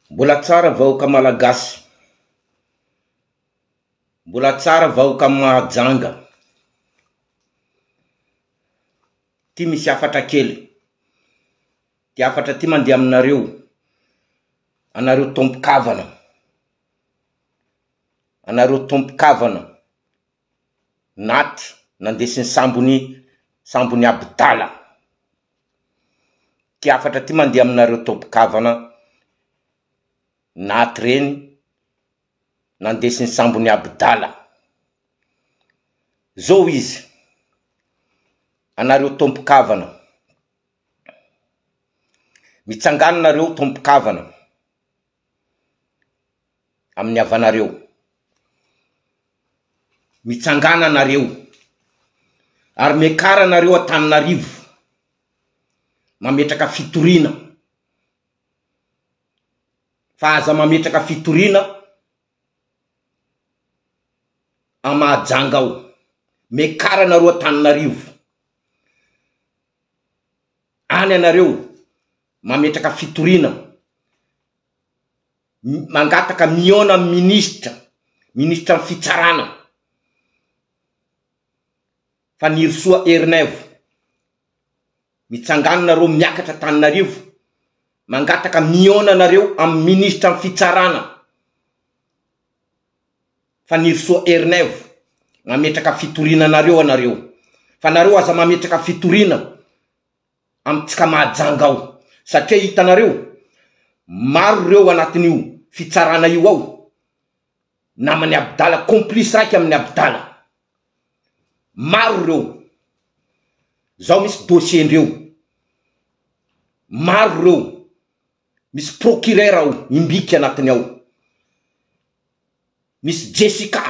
Mbola tsara vahoaka malagasy. Mbola tsara vahoaka mahajanga. Ty misy afatra kely. Ty afatra ty mandeha aminareo. Anareo tompon-kavana. Anareo tompon-kavana. Naty nandesiny sambony Abdala. Ty afatra ty mandeha aminareo tompon-kavana. Naty reny nandesiny sambony Abdala. Zao izy. Anareo tompon-kavana. Mitsangana nareo tompon-kavana amin'ny havanareo. Mitsangana nareo. Ary mekara nareo Antananarivo. Mametraka fitorina. Fa aza mametraka fitorina Mahajanga ao. Mekara nareo Antananarivo. Any anareo mametraka fitorina. Mangataka miona ministra fitsarana. Fa Nirsoa Ernevo. Mitsangana nareo miakatra Antananarivo. Mangataka miona nareo am ministra fitsarana. Fa Nirsoa Ernevo. Mametraka fitorina nareo anareo. Fa nareo aza mametraka fitorina amitsika Mahajanga ao. Satria hitanareo maro reo anatin'io fitsarana io ao. Namany Abdala, complice raiky amin'ny Abdala. Maro reo. Zao misy dossier ndreo. Maro reo. Misy procureur ao imbiky anatiny ao. Misy Jessica.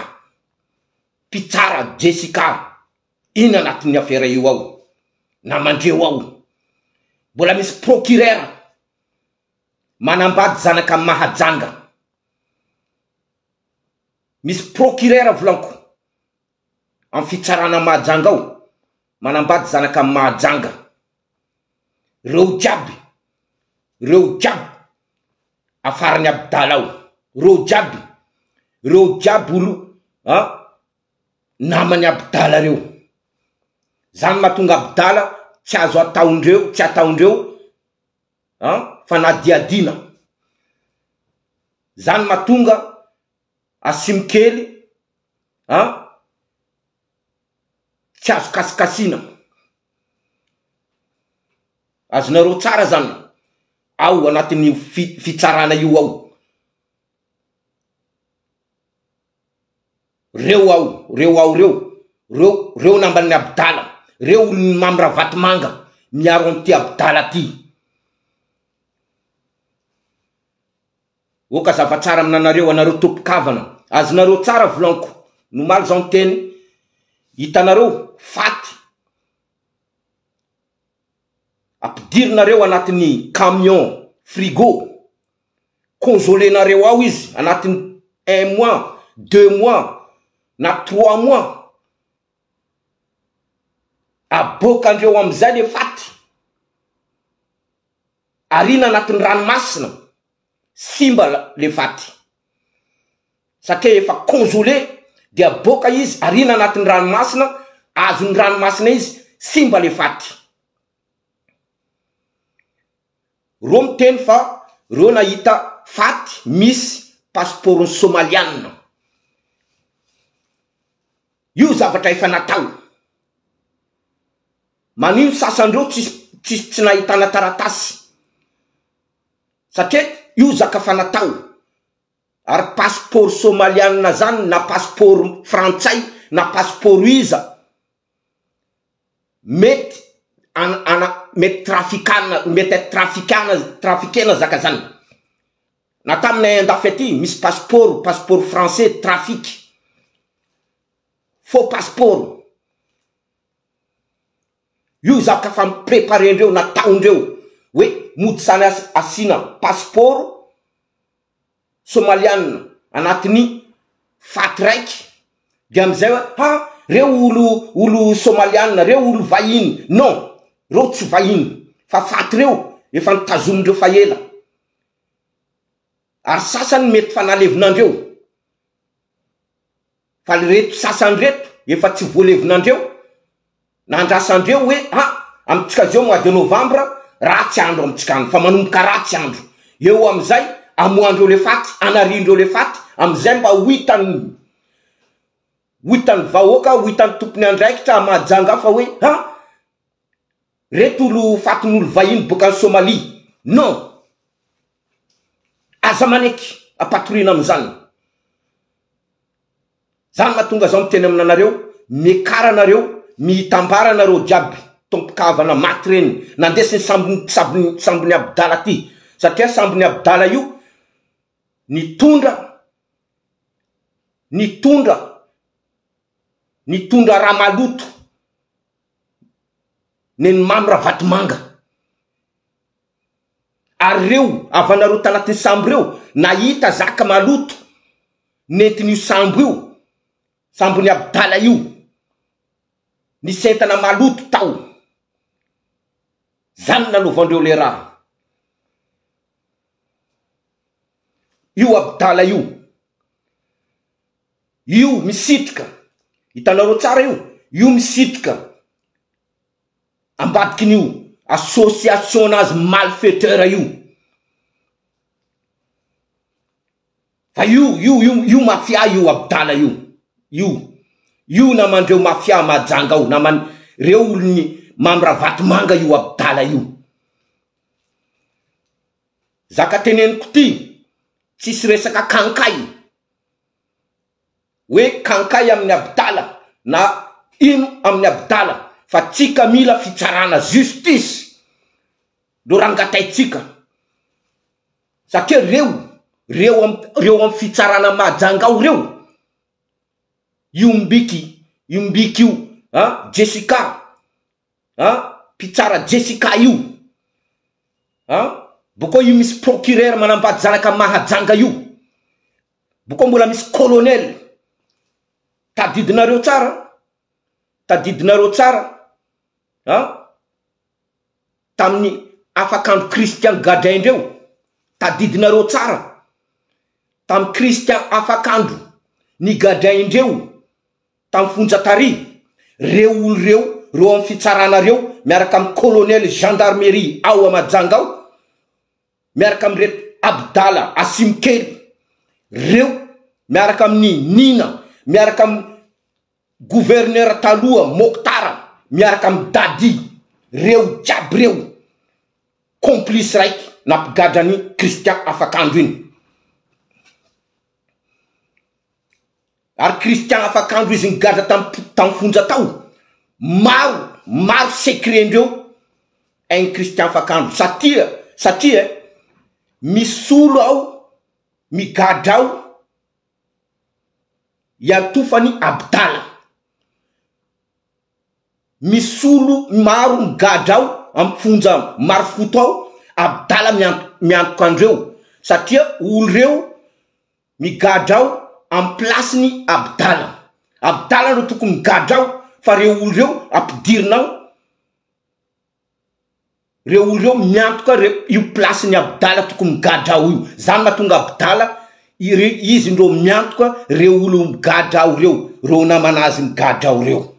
Pitsara Jessica. Ina anatiny affaire io ao. Namandreo ao. Mbola misy procureur manambady zanaka Mahajanga. Misy procureur volanko am fitsarana Mahajanga ao. Manambady zanaka Mahajanga. Reo jiaby afarany Abdala ao. Reo jiaby olo namany Abdala reo. Zany mahatonga Abdala tsy azo ataondreo fa nadiadina. Zany mahatonga Asimikely tsy azo kasikasina. Azonareo tsara zany. Ao anatin'ny fitsarana io ao. Reo namban'ny Abdala. Reo mamra vatomanga miaro amty Abdala ty. Oka zavatsara aminanareo anareo tompon-kavana. Azonareo tsara volanko. Nomaly zao teny. Hitanareo faty. Ampidirinareo anatin'ny camion frigo. Congelenareo ao izy anatin'ny 1 mois, 2 mois na 3 mois. Abokandreo amizay le faty. Arina anatin'ny ranomasina. Simba le faty. Satria efa congelé. Dia aboka izy. Arina anatin'ny ranomasina. Azon'ny ranomasina izy. Simba le faty. Reo miteny fa reo nahita faty misy passeport somaliana. Io zavatra efa natao. Manino sasandreo tsy nahitana taratasy. Satria io zaka fa natao. Ary passeport somaliana zany na passeport frantsay na passeport iza. Mety trafikana zaka zany. Na taminay andafy misy passeport français trafic. Faux passeport. Io zaka fa préparendreo nataondreo hoe mody sana asina passeport somaliana anatiny faty raiky. Dia amizay hoe reo olo somaliana, reo olo vahiny. Non, reo tsy vahiny fa faty reo efa nitazomindreo fa ela. Ary sasany mety fanalevinandreo. Fa reto sasany reto efa tsy voalevinandreo. Nandrasandreo hoe amitsika zao mois de novembre ratsy andro amitsika any, fa manomboka ratsy andro. Eo amizay amoandreo le faty, anarindreo le faty, amizay mba hitany vahoaka, hitany tompony andraikitra mahajanga fa hoe reto olo fatin'olo vahiny boka ny Somalia. Non, aza maneky apatorina amizany. Zany mahatonga zao miteny aminanareo, mekaranareo, mitambaranareo jiaby tompokavana maty reny nandesiny sambony Abdala ty. Satria sambony Abdala io nitondra raha maloto neny mamra vatomanga. Ary reo avanareo tanatiny sambo reo nahita zaka maloto nentin'io sambo io, sambony Abdala io, nisentana maloto tao. Zany nanovandreo le raha. Io Abdala io misitrika, hitanareo tsara io misitrika ambadikin'io association nazy malfaiteur io. Fa io mafia io Abdala io namandreo mafia majanga ao, reo olony mamra vatomanga io Abdala io. Zaka teneniko ty, tsisy resaka kankay. Hoe kankay amin'ny Abdala na ino amin'ny Abdala, fa tsika mila fitsarana justice do rangataitsika. Satria reo amin'ny fitsarana majanga ao reo. Io mbiky io Jessica, mpitsara Jessica io, boko io misy procureur manambady zanaka mahajanga io, boko mbola misy colonel. Tadidinareo tsara tamin'ny afakandro Christian Gadin reo. Tadidinareo tsara tam Christian afakandro ny Gadin reo tam Fonjatary. Reo olo reo amin'ny fitsaranareo miaraka amin'ny colonel gendarmerie ao amajanga ao, miaraka amin'ny reto Abdala Asimkely, reo miaraka amin'ny Nina, miaraka amin'ny gouverneur taloha Moktara, miaraka amin'ny Dadi, reo jiaby reo complice raiky nampigadrany Christian afakandro iny. Ary Christian afakandro izy nigadra tam Fonja tao, maro secret-ndreo ainy Christian afakandro. Satria misy olo ao migadra ao iantofany Abdala. Misy olo maro migadra ao amin'ny Fonja Marofoto ao, Abdala miantoka andreo. Satria olo reo migadra ao amin'ny plasiny Abdala. Abdala no tokony migadra ao, fa reo olo reo ampidirina ao. Reo olo reo miantoka io plasiny Abdala tokony migadra ao io. Zany mahatonga Abdala izy ndro miantoka reo olo migadra ao reo namanazy migadra ao reo.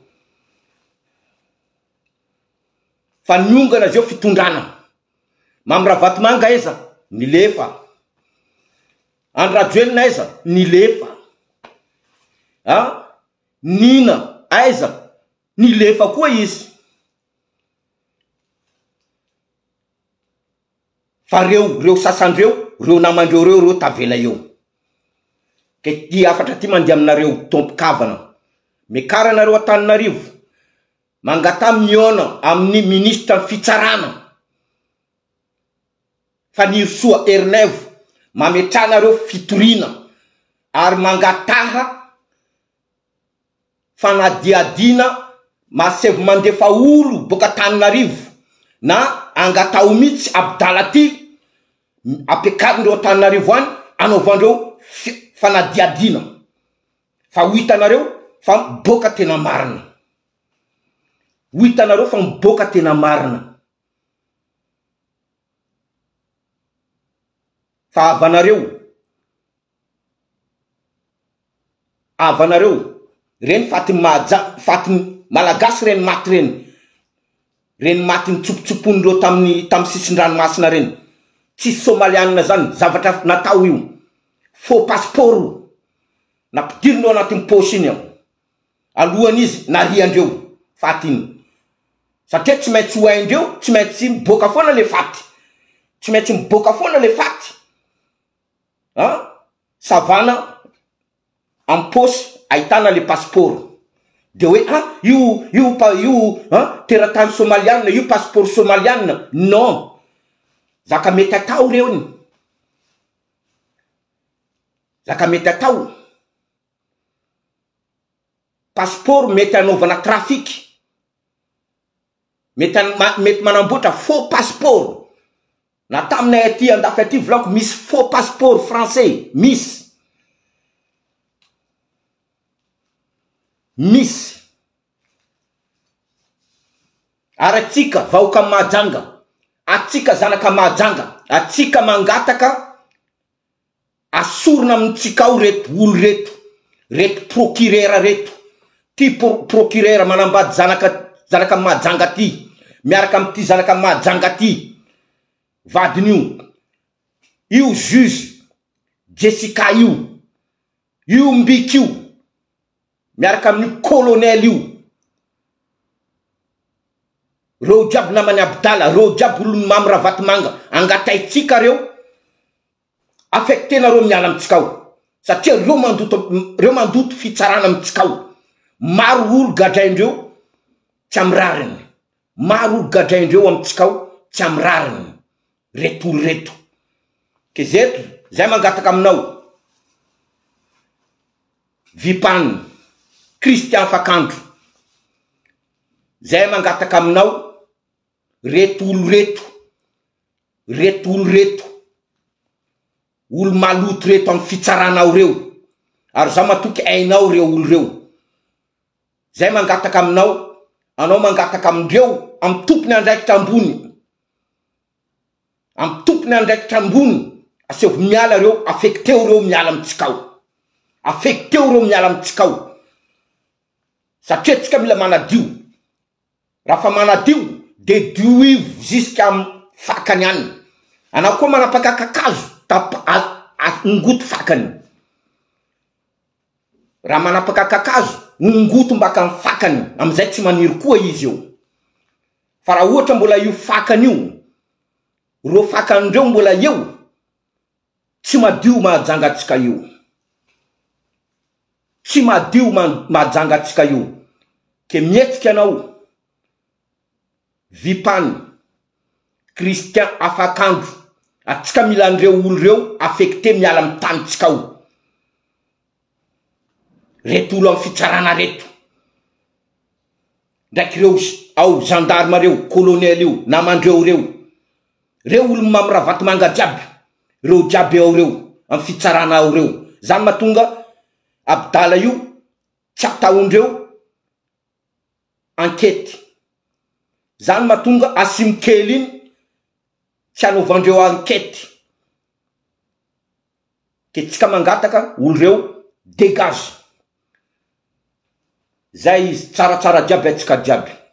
Fa niongana zao fitondrana. Mamra vatomanga aiza nilefa, Andrajoelina aiza nilefa, Nina aiza nilefa koa izy. Fa reo sasandreo, reo namandreo reo tavela eo. Ke ty afatra ty mandeha aminareo tompokavana. Mekaranareo Antananarivo, mangata miona amin'ny ministre fitsarana. Fa Nirsoa Ernevo mametranareo fitorina ary mangataha fanadiadina masevo mandefa olo boka Antananarivo na angatao mitsy Abdala ty apekarindreo Antananarivo any anaovandreo fanadiadina. Fa ho hitanareo fa miboaka tena marina. Ho hitanareo fa miboaka tena marina. Fa avanareo avanareo reny faty malagasy reny maty reny maty nitsopotsoponindreo tamy sisin-dranomasina reny tsisy somalianina zany zavatra natao io faux passeport nampidirindreo anatin'ny posy iny ao alohan'izy nariandreo faty iny satria tsy maintsy hoaindreo tsy maintsy miboaka foana le faty tsy maintsy miboaka foana le faty savana am posy ahitana le passeport de hoe io teratany somalianina io passeport somalianina non zaka mety atao reo iny zaka mety atao passeport mety anaovana trafiky mety manamboatra faux passeport na taminay aty andafy aty volako misy faux passeport français misy ary atsika vahoaka mahajanga atsika zanaka mahajanga atsika mangataka asorona amintsika ao reto olo reto procureur reto ty procureur manambady zanaka mahajanga ty miaraka amty zanaka mahajanga ty vadin'io io juge Jessica io mbik io miaraka amin'ny colonel io reo jiaby namany Abdala reo jiaby olo mamy Ravatomanga angataitsika reo affectenareo miala amitsika ao satria reo mandoto fitsarana amitsika ao maro olo gadraindreo tsy amrariny maro olo gadraindreo amitsika ao tsy amrariny reto olo reto ke zeto zay mangataka aminao Vipany Christian Fakandro zay mangataka aminao reto olo reto olo maloto reto amin'ny fitsaranao reo ary za matoky ainao reo olo reo zay mangataka aminao anao mangataka amindreo amin'ny tompony andraikitra ambony asevo miala reo affecteo reo miala amitsika ao satria tsika mila manadio raha fa manadio de dioivo jusqu'à am fakany any anao koa manapaka kakazo ngongoto fakany raha manapaka kakazo ngongoto mbaka amin'ny fakany amizay tsy maniry koa izy eo fa raha ohatra mbola io fakany io ro fakandreo mbola eo tsy madio mahajanga atsika io tsy madio mahajanga atsika io ke mietsika anao Vipany Christian Afakandro atsika mila andreo olo reo affecté miala amin'ny tanitsika ao reto olo amin'ny fitsarana reto ndraiky reo ao gendarme reo colonel io namandreo reo olo mamy Ravatomanga jiaby reo jiaby ao reo amin'ny fitsarana ao reo zany mahatonga Abdala io tsy ataondreo enquête zany mahatonga asimokely iny tsy anaovandreo enquête ke tsika mangataka olo reo dégage zay izy tsaratsara jiaby atsika jiaby